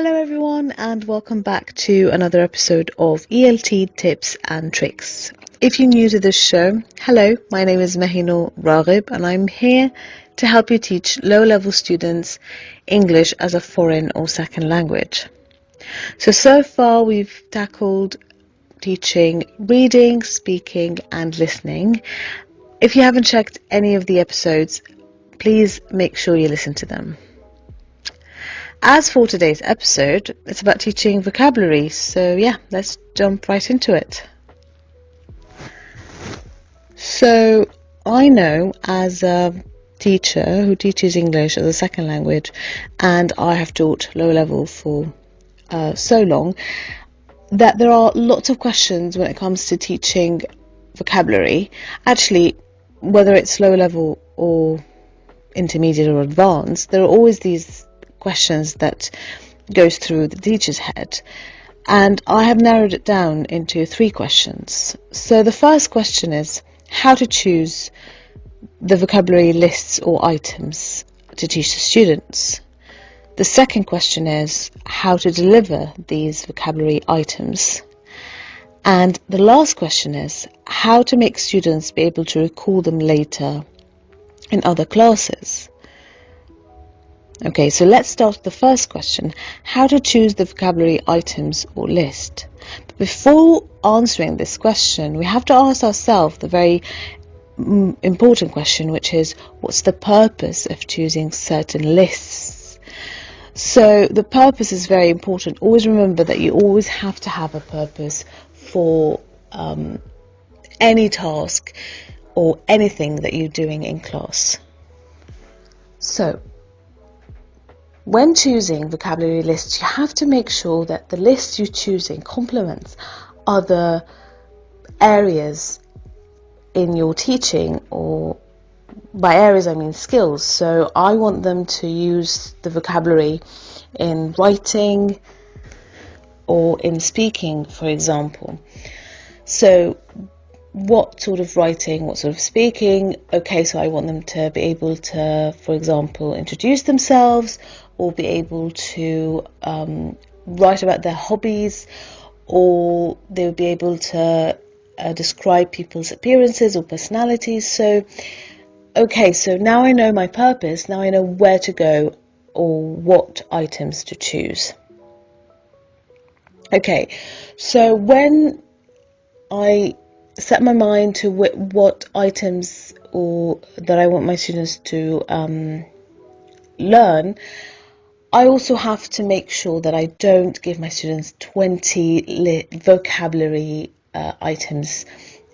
Hello everyone and welcome back to another episode of ELT Tips and Tricks. If you're new to this show, hello, my name is Mahinour Ragheb and I'm here to help you teach low-level students English as a foreign or second language. So far we've tackled teaching reading, speaking and listening. If you haven't checked any of the episodes, please make sure you listen to them. As for today's episode, it's about teaching vocabulary, so let's jump right into it. So, I know as a teacher who teaches English as a second language, and I have taught low level for so long, that there are lots of questions when it comes to teaching vocabulary. Actually, whether it's low level or intermediate or advanced, there are always these questions that goes through the teacher's head, and I have narrowed it down into 3 questions. So the first question is how to choose the vocabulary lists or items to teach the students. The second question is how to deliver these vocabulary items. And the last question is how to make students be able to recall them later in other classes. Okay, so let's start with the first question, how to choose the vocabulary items or list. But before answering this question, we have to ask ourselves the very important question, which is, what's the purpose of choosing certain lists? So the purpose is very important. Always remember that you always have to have a purpose for any task or anything that you're doing in class. So, when choosing vocabulary lists, you have to make sure that the list you're choosing complements other areas in your teaching, or by areas I mean skills. So I want them to use the vocabulary in writing or in speaking, for example. So what sort of writing, what sort of speaking? Okay, so I want them to be able to, for example, introduce themselves, or be able to write about their hobbies, or they'll be able to describe people's appearances or personalities. So, okay, so now I know my purpose, now I know where to go or what items to choose. Okay, so when I set my mind to what items or that I want my students to learn, I also have to make sure that I don't give my students 20 vocabulary items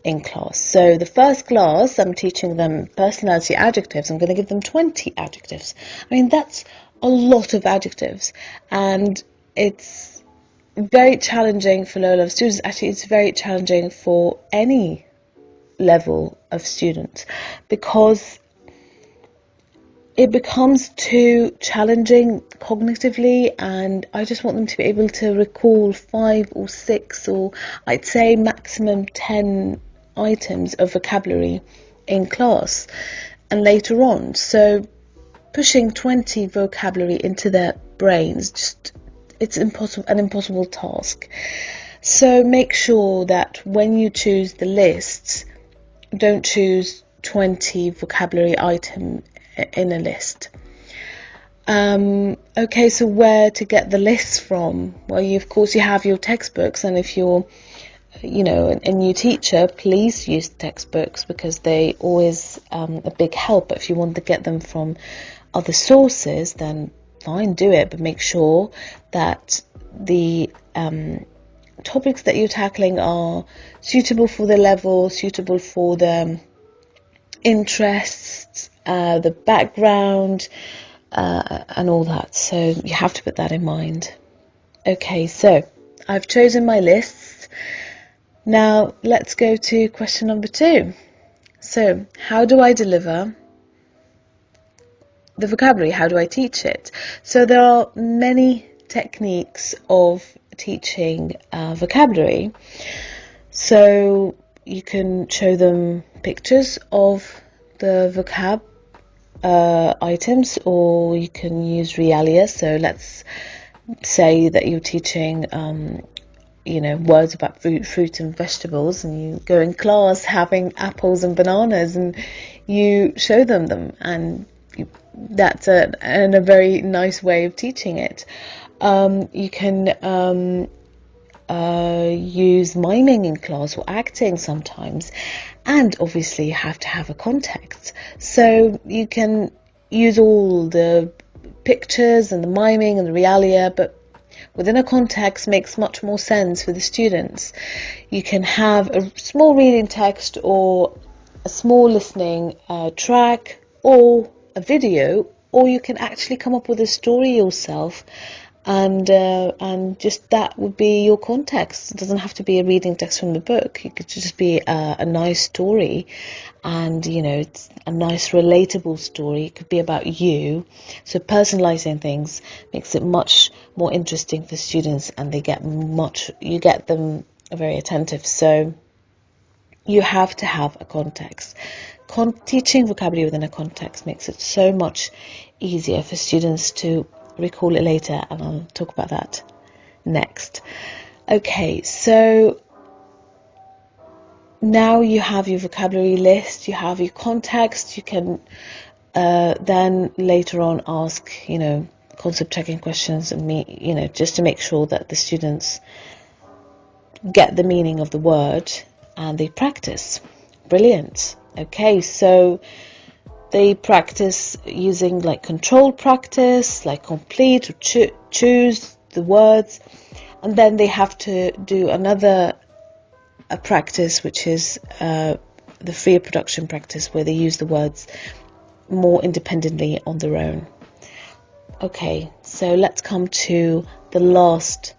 in class. So the first class, I'm teaching them personality adjectives. I'm going to give them 20 adjectives. I mean, that's a lot of adjectives, and it's very challenging for low-level students. Actually, it's very challenging for any level of student, because it becomes too challenging cognitively, and I just want them to be able to recall 5 or 6, or I'd say maximum 10 items of vocabulary in class and later on. So pushing 20 vocabulary into their brains, it's an impossible task. So make sure that when you choose the lists, don't choose 20 vocabulary items in a list. Okay, so where to get the lists from? Well, of course you have your textbooks, and if you're a new teacher, please use textbooks, because they always a big help. But if you want to get them from other sources, then fine, do it, but make sure that the topics that you're tackling are suitable for the level, suitable for the interests, the background, and all that. So you have to put that in mind. Okay, so I've chosen my lists. Now let's go to question number 2. So how do I deliver the vocabulary? How do I teach it? So there are many techniques of teaching vocabulary. So you can show them pictures of the vocab items, or you can use realia. So let's say that you're teaching words about fruit and vegetables, and you go in class having apples and bananas and you show them, and that's a very nice way of teaching it. You can use miming in class or acting sometimes, and obviously you have to have a context, so you can use all the pictures and the miming and the realia, but within a context makes much more sense for the students. You can have a small reading text or a small listening track or a video, or you can actually come up with a story yourself, and just that would be your context. It doesn't have to be a reading text from the book. It could just be a nice story, and it's a nice relatable story. It could be about you. So personalizing things makes it much more interesting for students, and you get them very attentive. So you have to have a context. Teaching vocabulary within a context makes it so much easier for students to recall it later, and I'll talk about that next. Okay, so now you have your vocabulary list, you have your context. You can then later on ask concept checking questions, and just to make sure that the students get the meaning of the word and they practice. Brilliant. Okay, so they practice using controlled practice, like complete or choose the words, and then they have to do a practice, which is the free production practice, where they use the words more independently on their own. Okay, so let's come to the last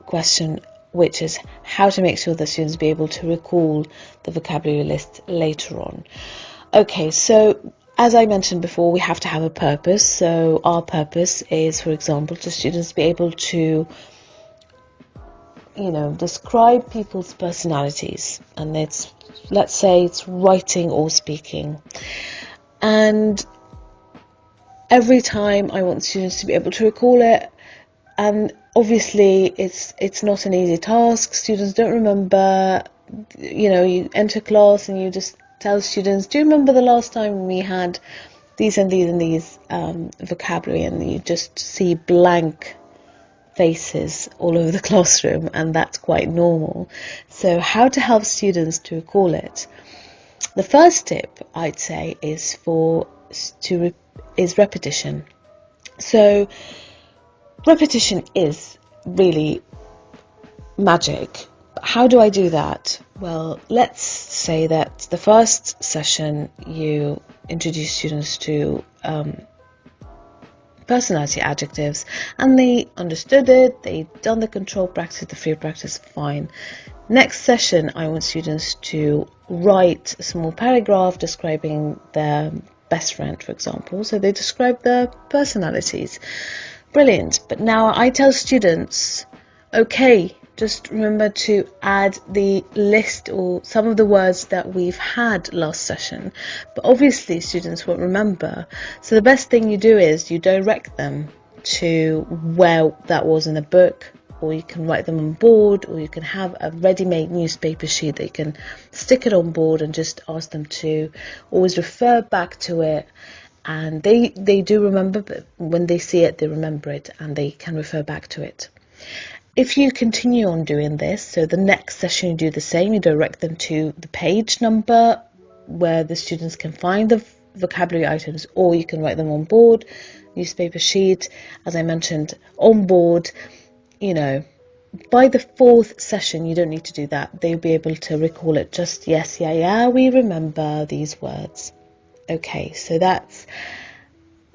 question, which is how to make sure that students be able to recall the vocabulary list later on. Okay, so as I mentioned before, we have to have a purpose. So our purpose is, for example, to students be able to, describe people's personalities. And let's say it's writing or speaking. And every time I want students to be able to recall it. And obviously it's not an easy task. Students don't remember, you enter class and you just tell students, do you remember the last time we had these and these and these vocabulary, and you just see blank faces all over the classroom, and that's quite normal. So how to help students to recall it? The first tip I'd say is repetition. So repetition is really magic. How do I do that? Well, let's say that the first session you introduce students to personality adjectives, and they understood it, they've done the control practice, the free practice, fine. Next session, I want students to write a small paragraph describing their best friend, for example. So they describe their personalities. Brilliant. But now I tell students, okay, just remember to add the list or some of the words that we've had last session. But obviously students won't remember. So the best thing you do is you direct them to where that was in the book, or you can write them on board, or you can have a ready-made newspaper sheet that you can stick it on board and just ask them to always refer back to it. And they do remember, but when they see it, they remember it and they can refer back to it. If you continue on doing this, so the next session you do the same, you direct them to the page number where the students can find the vocabulary items, or you can write them on board, newspaper sheet, as I mentioned, on board. By the fourth session, you don't need to do that. They'll be able to recall it. Just, yes, yeah, we remember these words. Okay, so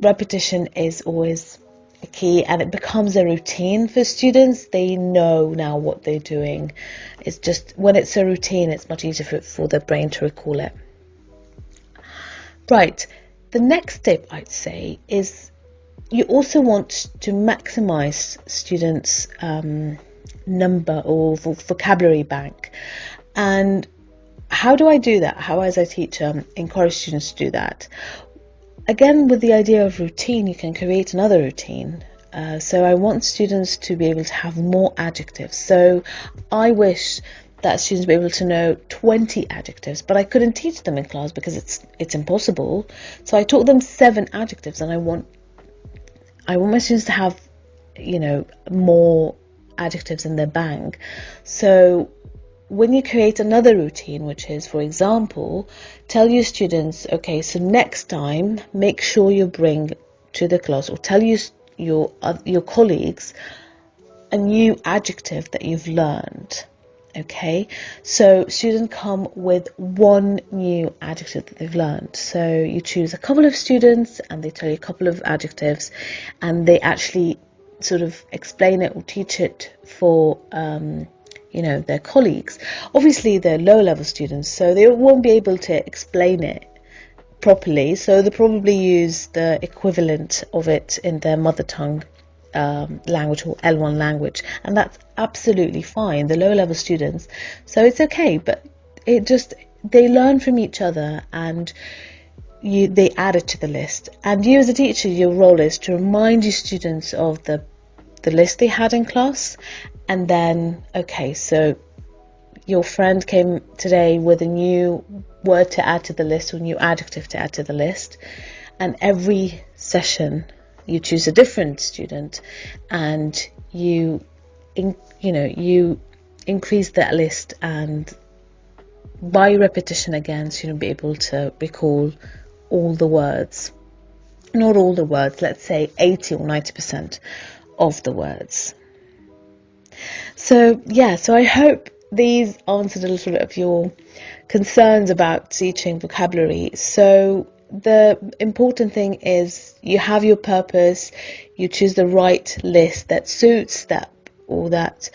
repetition is always a key, and it becomes a routine for students. They know now what they're doing. It's just, when it's a routine, it's much easier for their brain to recall it. Right, the next tip I'd say is you also want to maximize students' number or vocabulary bank. And how do I do that? How, as a teacher, encourage students to do that? Again, with the idea of routine, you can create another routine. So I want students to be able to have more adjectives. So I wish that students be able to know 20 adjectives, but I couldn't teach them in class because it's impossible. So I taught them 7 adjectives, and I want my students to have, more adjectives in their bank. So when you create another routine, which is, for example, tell your students, okay, so next time make sure you bring to the class, or tell your colleagues a new adjective that you've learned. Okay, so students come with one new adjective that they've learned. So you choose a couple of students and they tell you a couple of adjectives, and they actually sort of explain it or teach it for their colleagues. Obviously they're low level students, so they won't be able to explain it properly, so they probably use the equivalent of it in their mother tongue language, or L1 language, and that's absolutely fine, the low level students. So it's okay, but they learn from each other, and they add it to the list. And you as a teacher, your role is to remind your students of the list they had in class, and then, okay, so your friend came today with a new word to add to the list, or new adjective to add to the list, and every session you choose a different student, and you increase that list, and by repetition again, so you'll be able to recall all the words. Not all the words, let's say 80 or 90% of the words. So I hope these answered a little bit of your concerns about teaching vocabulary. So the important thing is you have your purpose, you choose the right list that suits that, or that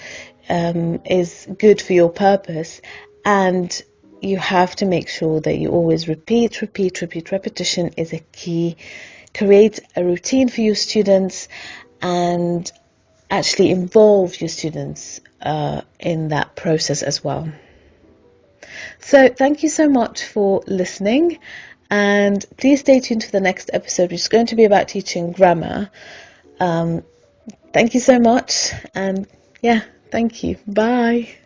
is good for your purpose, and you have to make sure that you always repeat. Repetition is a key. Create a routine for your students and actually involve your students in that process as well. So thank you so much for listening, and please stay tuned for the next episode, which is going to be about teaching grammar. Thank you so much, and thank you. Bye.